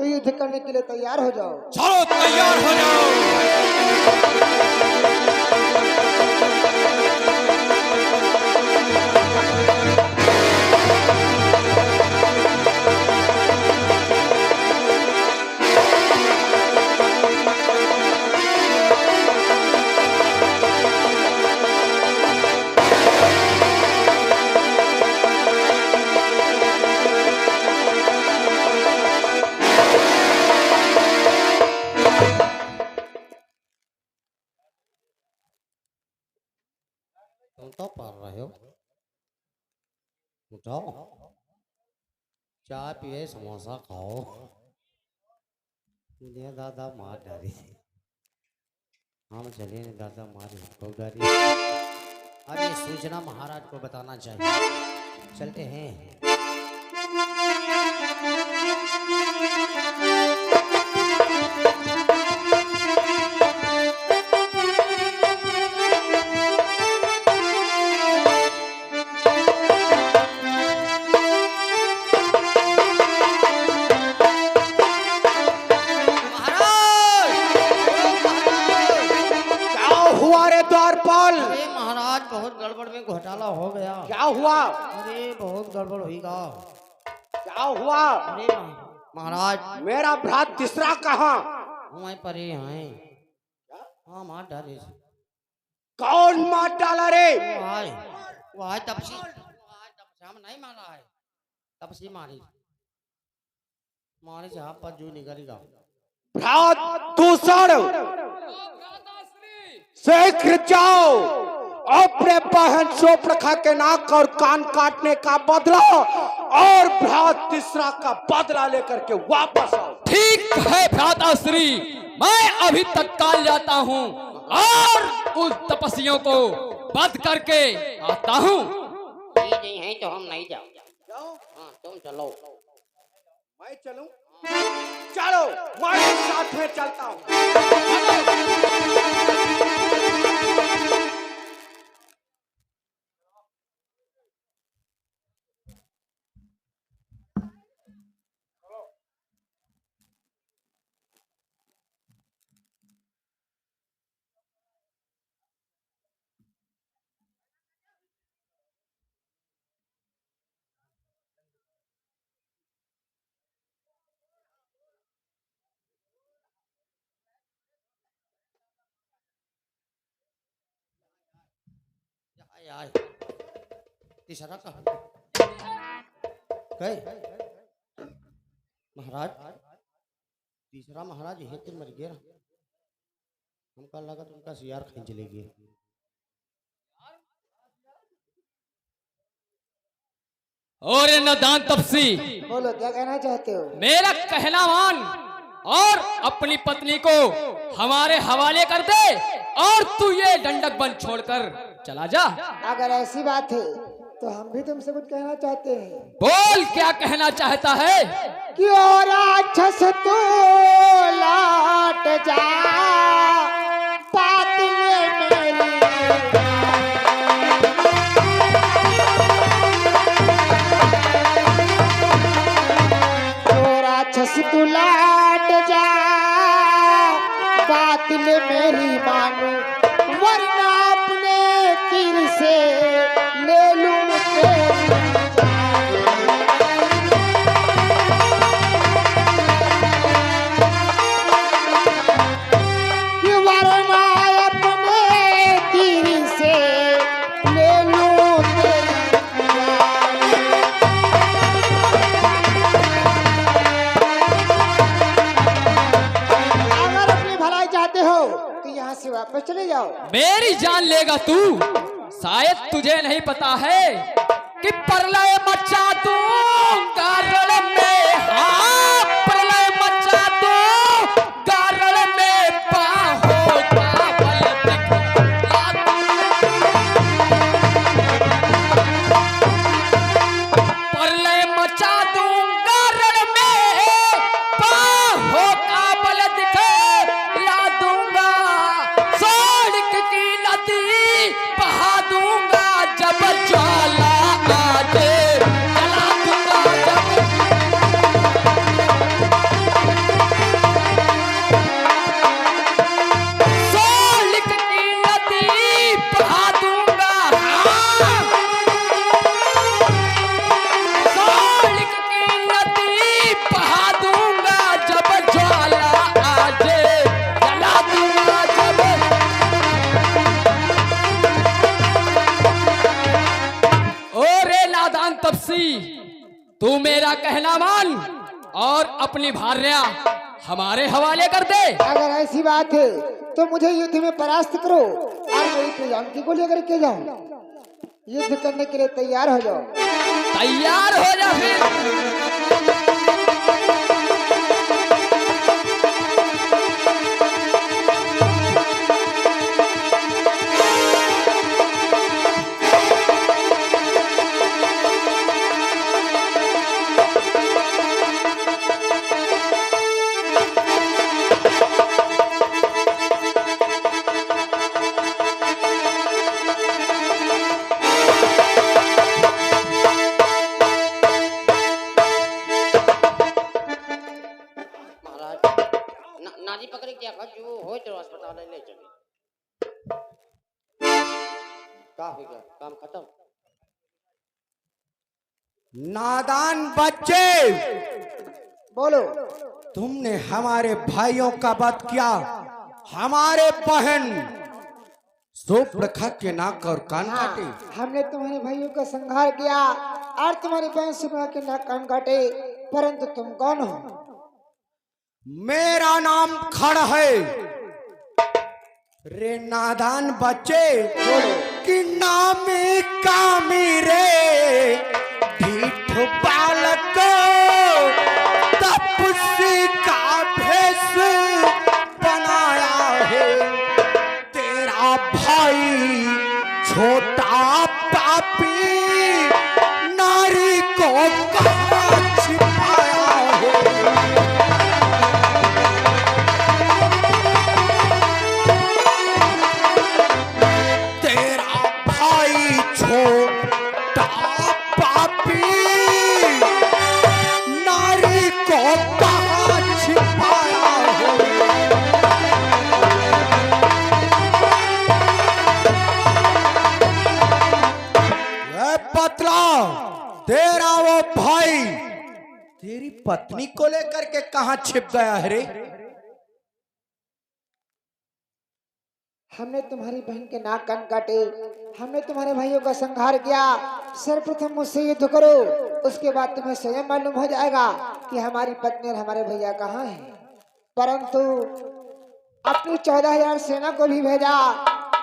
भी युद्ध करने के लिए तैयार हो जाओ। चलो तैयार हो जाओ। तुम तो पढ़ रहे हो, उठो, चाय पिए, समोसा खाओ। मुझे दादा मार डाली, हम चले दादा मार खूब डाली। अब ये सूचना महाराज को बताना चाहिए। चलते हैं। अरे महाराज बहुत गड़बड़ में घोटाला हो गया। क्या हुआ? अरे बहुत गड़बड़ हुईगा। क्या हुआ? अरे महाराज मेरा भ्रात तीसरा कहाँ? वहीं पर ही हैं। हाँ मार डाले। कौन मार डाला रे? वो आए तपसी हम नहीं मारा है, तपसी मारी मारे जहाँ पर जो निकलेगा। भ्रात दूसर शीघ्र जाओ, अपने बहन शूर्पणखा के नाक और कान काटने का बदला और भ्रात तीसरा का बदला लेकर के वापस आओ। ठीक है भ्राताश्री, मैं अभी तत्काल जाता हूँ और उस तपस्वियों को वध करके आता हूँ। नहीं है तो हम नहीं जाओ। हाँ तुम चलो। मैं चलूं? चलो मैं साथ में चलता हूँ। आए तीसरा का गए महाराज। तीसरा महाराज यही तो मर गया। हमका लगा तुमका सियार खींच लेगी। और नदान तपसी, बोलो क्या कहना चाहते हो? मेरा कहना मान और अपनी पत्नी को हमारे हवाले कर दे और तू ये दंडक बन छोड़कर चला जा। अगर ऐसी बात है तो हम भी तुमसे कुछ कहना चाहते हैं। बोल क्या कहना चाहता है? कि ओ राक्षस तू लौट जा, बात ले मेरी। ओ राक्षस तू लौट जा, बात ले मेरी मानो, वरना अपने तीर से ले लूं तेरी जान। कि वरना अपने तीर से ले लूं तेरी जान। अगर अपनी भलाई चाहते हो तो यहाँ से वापस चले जाओ। मेरी जान लेगा तू? शायद तुझे नहीं पता है कि प्रलय मचा दूंगा रण में। हाँ प्रलय मचा दूंगा रण में, बाहों का बल दिखला प्रलय मचा दूंगा रण में, बाहों का बल दिखला दूंगा। सोनिक की नदी बहा दूंगा जब ज्वाला आ जाए, जला दूंगा जब और अपनी भार्या हमारे हवाले कर दे। अगर ऐसी बात है तो मुझे युद्ध में परास्त करो और मेरी प्रियंकी को लेकर के जाओ। युद्ध करने के लिए तैयार हो जाओ। तैयार हो जा फिर। नारी पकड़ क्या कर जो हो तो अस्पताल ले चले। का हो गया? काम खत्म। नादान बच्चे, बोलो। तुमने हमारे भाइयों का वध किया, हमारे बहन सूर्पणखा के नाक और कान काटे। हमने तुम्हारे भाइयों का संहार किया और तुम्हारी बहन सूर्पणखा के नाक कान काटे, परंतु तुम कौन हो? मेरा नाम खड़ है। रे नादान बच्चे, कि नामी कामी रे ढीठ बालक तपसी का भेष बनाया है। तेरा भाई छोटा पापी नारी को कहाँ छिपाया है। छोटा पापी नारी को कहाँ छिपाया हो। ये पतला, तेरा वो भाई तेरी पत्नी को लेकर के कहाँ छिप गया है रे? हमने तुम्हारी बहन के नाक कान काटे, हमने तुम्हारे भाइयों का संहार किया। सर्वप्रथम मुझसे युद्ध करो, उसके बाद तुम्हें स्वयं मालूम हो जाएगा कि हमारी पत्नी और हमारे भैया कहाँ हैं। परंतु अपनी 14,000 सेना को भी भेजा,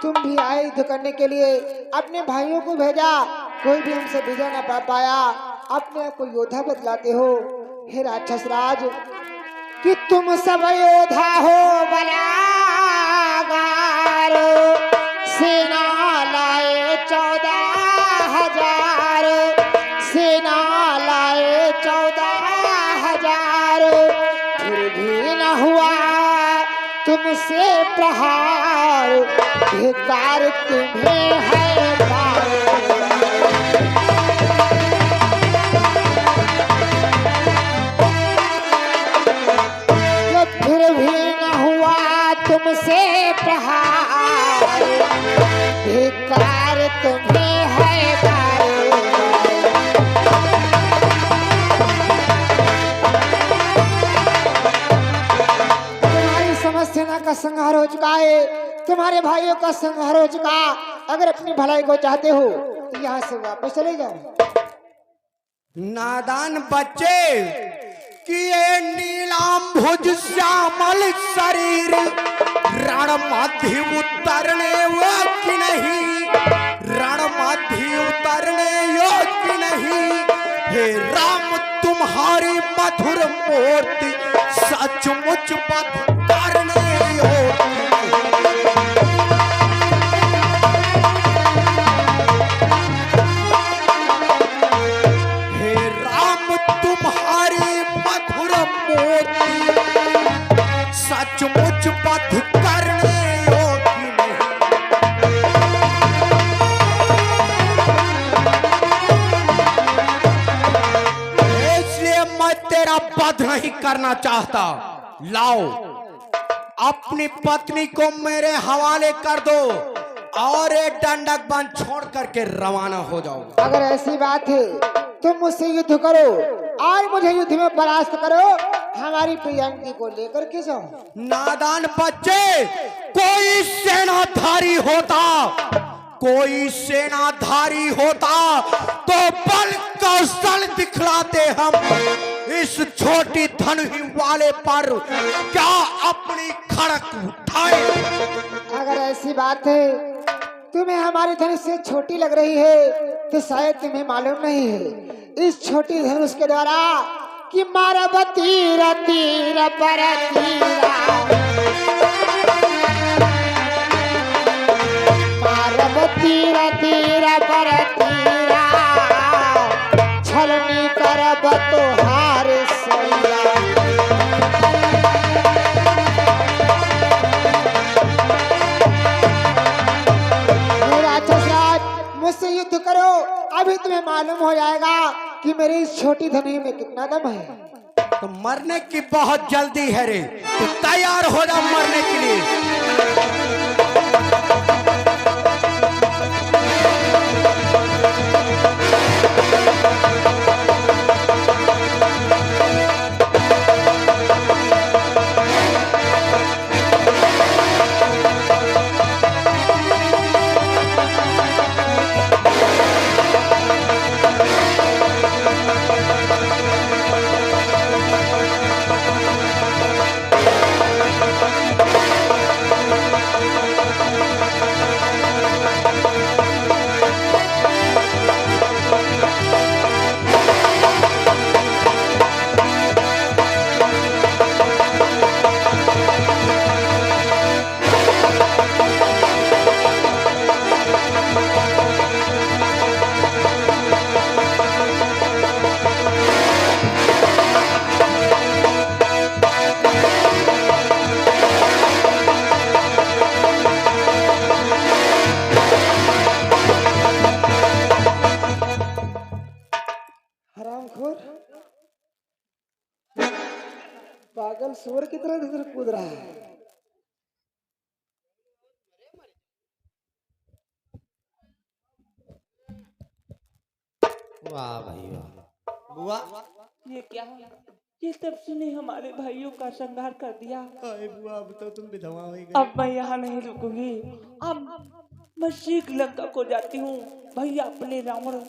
तुम भी आए युद्ध करने के लिए। अपने भाइयों को भेजा, कोई भी हमसे विजय न पा पाया। अपने आप को योद्धा बतलाते हो। हे राक्षस राज, कि तुम सब योद्धा हो बलागार, सेना लाए 14,000, सेना लाए 14,000, फिर भी न हुआ तुमसे प्रहार, धिक्कार तुम्हें है पार। फिर भी न हुआ तुमसे प्रहार, धिक्कार तुम्हें है पार। तुम्हारी समस्त सेना का संहार हो चुका है, तुम्हारे भाइयों का संहार हो चुका। अगर अपनी भलाई को चाहते हो तो यहाँ से वापस चले जाओ। नादान बच्चे, कि ये नीलांबुज श्यामल शरीर रण मध्य उतरने योग्य नहीं, रण मध्य उतरने योग्य नहीं। हे राम, तुम्हारी मधुर मूर्ति सचमुच वध करने योग्य नहीं। हे राम, तुम्हारी मधुर मूर्ति सचमुच वध करने योग्य नहीं। इसलिए मैं तेरा वध नहीं करना चाहता। लाओ, अपनी पत्नी को मेरे हवाले कर दो और ये दंडक बंद छोड़ करके रवाना हो जाओ। अगर ऐसी बात है तुम मुझसे युद्ध करो और मुझे युद्ध में परास्त करो, हमारी प्रियंकी को लेकर के जाओ। नादान बच्चे, कोई सेनाधारी होता, कोई सेनाधारी होता तो बल कौशल दिखलाते हम। इस छोटी धनुही वाले पर क्या अपनी खड़क उठाए। अगर ऐसी बात है, तुम्हें हमारी धनुष से छोटी लग रही है तो शायद तुम्हें मालूम नहीं है इस छोटी धनुष के द्वारा कि मारब तीर तीर पर तीरा, मारब तीर तीर पर तीरा, छलनी करब तोहार सैया। मुझसे युद्ध करो, अभी तुम्हें मालूम हो जाएगा कि मेरी इस छोटी धनुष में कितना दम है। तो मरने की बहुत जल्दी है रे, तो तैयार हो जा मरने के लिए। पागल सूअर की तरह इधर कूद रहा है। वाह भाई वाह। बुआ ये क्या, ये तब से ने हमारे भाइयों का संहार कर दिया। बुआ अब तो तुम विधवा हो गई। अब मैं यहाँ नहीं रुकूंगी, अब मैं शीघ्र लंका को जाती हूँ। भैया अपने रावण